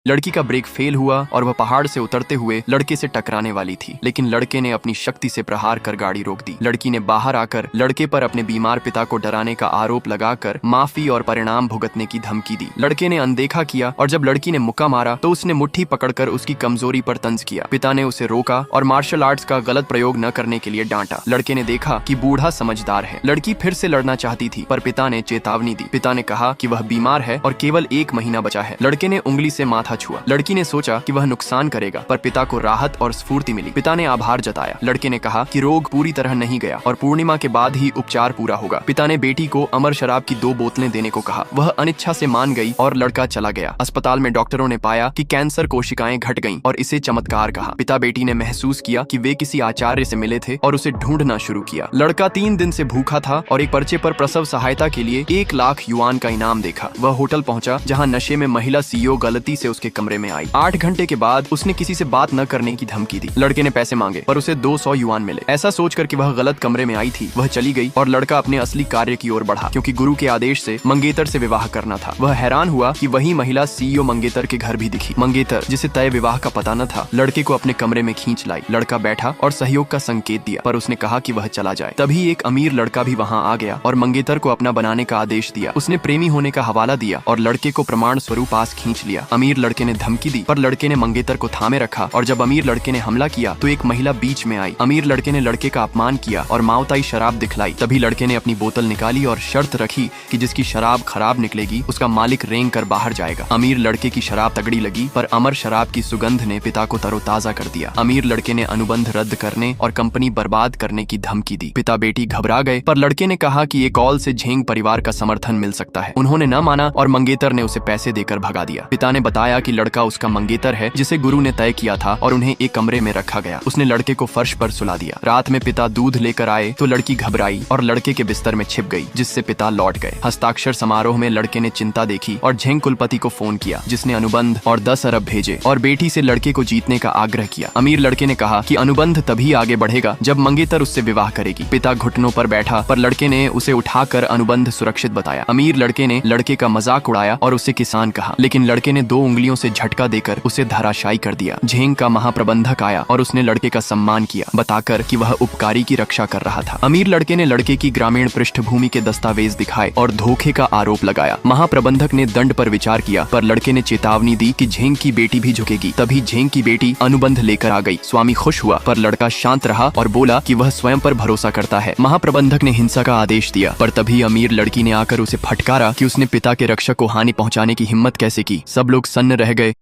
लड़की का brake fail हुआ और वह पहाड़ से उतरते हुए लड़के से टकराने वाली थी, लेकिन लड़के ने अपनी शक्ति से प्रहार कर गाड़ी रोक दी। लड़की ने बाहर आकर लड़के पर अपने बीमार पिता को डराने का आरोप लगाकर माफी और परिणाम भुगतने की धमकी दी। लड़के ने अनदेखा किया और जब लड़की ने मुक्का मारा तो उसने मुट्ठी पकड़कर उसकी कमजोरी पर तंज किया। पिता ने उसे रोका और मार्शल आर्ट्स का गलत प्रयोग न करने के लिए डांटा। लड़के ने देखा कि बूढ़ा समझदार है। लड़की फिर से लड़ना चाहती थी पर पिता ने चेतावनी दी। पिता ने कहा कि वह बीमार है और केवल 1 महीना बचा है। लड़के ने उंगली से माथा छुआ। लड़की ने सोचा कि वह नुकसान करेगा, पर पिता को राहत और स्फूर्ति मिली। पिता ने आभार जताया। लड़के ने कहा कि रोग पूरी तरह नहीं गया और पूर्णिमा के बाद ही उपचार पूरा होगा। पिता ने बेटी को अमर शराब की 2 बोतलें देने को कहा। वह अनिच्छा से मान गई और लड़का चला गया। अस्पताल में डॉक्टरों ने पाया कि कैंसर कोशिकाएं घट गईं और इसे चमत्कार कहा। पिता बेटी ने महसूस किया कि वे किसी आचार्य से मिले थे और उसे ढूंढना शुरू किया। लड़का 3 दिन से भूखा था और एक पर्चे पर प्रसव सहायता के लिए 1 लाख युआन का इनाम देखा। वह होटल पहुंचा जहां नशे में महिला सीईओ गलती से उसके कमरे में आई। 8 घंटे के बाद उसने किसी से बात न करने की धमकी दी। लड़के ने पैसे मांगे पर उसे 200 युआन मिले। ऐसा सोचकर कि वह गलत कमरे में आई थी, वह चली गई और लड़का अपने असली कार्य की ओर बढ़ा, क्योंकि गुरु के आदेश से मंगेतर से विवाह करना था। वह हैरान हुआ कि वही महिला सीईओ मंगेतर के घर भी दिखी। मंगेतर, जिसे तय विवाह का पता न था, लड़के को अपने कमरे में खींच लाई। लड़का बैठा और सहयोग का संकेत दिया, पर उसने कहा कि वह चला जाए। तभी एक अमीर लड़का भी वहाँ आ गया और मंगेतर को अपना बनाने का आदेश दिया। उसने प्रेमी होने का हवाला दिया और लड़के को प्रमाण स्वरूप पास खींच लिया। अमीर लड़के ने धमकी दी पर लड़के ने मंगेतर को थामे रखा और जब अमीर लड़के ने हमला किया तो एक महिला बीच में आई। अमीर लड़के ने लड़के का अपमान किया और माओताई शराब दिखलाई। तभी लड़के ने अपनी बोतल निकाली और शर्त रखी कि जिसकी शराब खराब निकलेगी उसका मालिक रेंग कर बाहर जाएगा। अमीर लड़के की शराब तगड़ी लगी पर अमर शराब की सुगंध ने पिता को तरोताजा कर दिया। अमीर लड़के ने अनुबंध रद्द करने और कंपनी बर्बाद करने की धमकी दी। पिता बेटी घबरा गए पर लड़के ने कहा कि एक कॉल से झेंग परिवार का समर्थन मिल सकता है। उन्होंने न माना और मंगेतर ने उसे पैसे देकर भगा दिया। पिता ने बताया कि लड़का उसका मंगेतर है जिसे गुरु ने तय किया था और उन्हें एक कमरे में रखा गया। उसने लड़के को फर्श पर सुला दिया। रात में पिता दूध लेकर आए तो लड़की घबराई और लड़के के बिस्तर में छिप गई, जिससे पिता लौट गए। हस्ताक्षर समारोह में लड़के ने चिंता देखी और झेंग कुलपति को फोन किया, जिसने अनुबंध और 10 अरब भेजे और बेटी से लड़के को जीतने का आग्रह किया। अमीर लड़के ने कहा कि अनुबंध तभी आगे बढ़ेगा जब मंगेतर उससे विवाह करेगी। पिता घुटनों पर बैठा पर लड़के ने उसे उठाकर अनुबंध सुरक्षित बताया। अमीर लड़के ने लड़के का मजाक उड़ाया और उसे किसान कहा, लेकिन लड़के ने 2 उंगलियों से झटका देकर उसे धराशायी कर दिया। झेंग का महाप्रबंधक आया और उसने लड़के का सम्मान किया, बताकर कि वह उपकारी की रक्षा कर रहा था। अमीर लड़के ने लड़के की ग्रामीण पृष्ठभूमि के दस्तावेज दिखाए और धोखे का आरोप लगाया। महाप्रबंधक ने दंड पर विचार किया पर लड़के ने चेतावनी दी कि झेंग की बेटी भी झुकेगी। तभी झेंग की बेटी अनुबंध लेकर आ गई। स्वामी खुश हुआ पर लड़का शांत रहा और बोला कि वह स्वयं पर भरोसा करता है। महाप्रबंधक ने हिंसा का आदेश दिया पर तभी अमीर लड़की ने आकर उसे फटकारा कि उसने पिता के रक्षक को हानि पहुंचाने की हिम्मत कैसे की। सब लोग सन्न रह गए।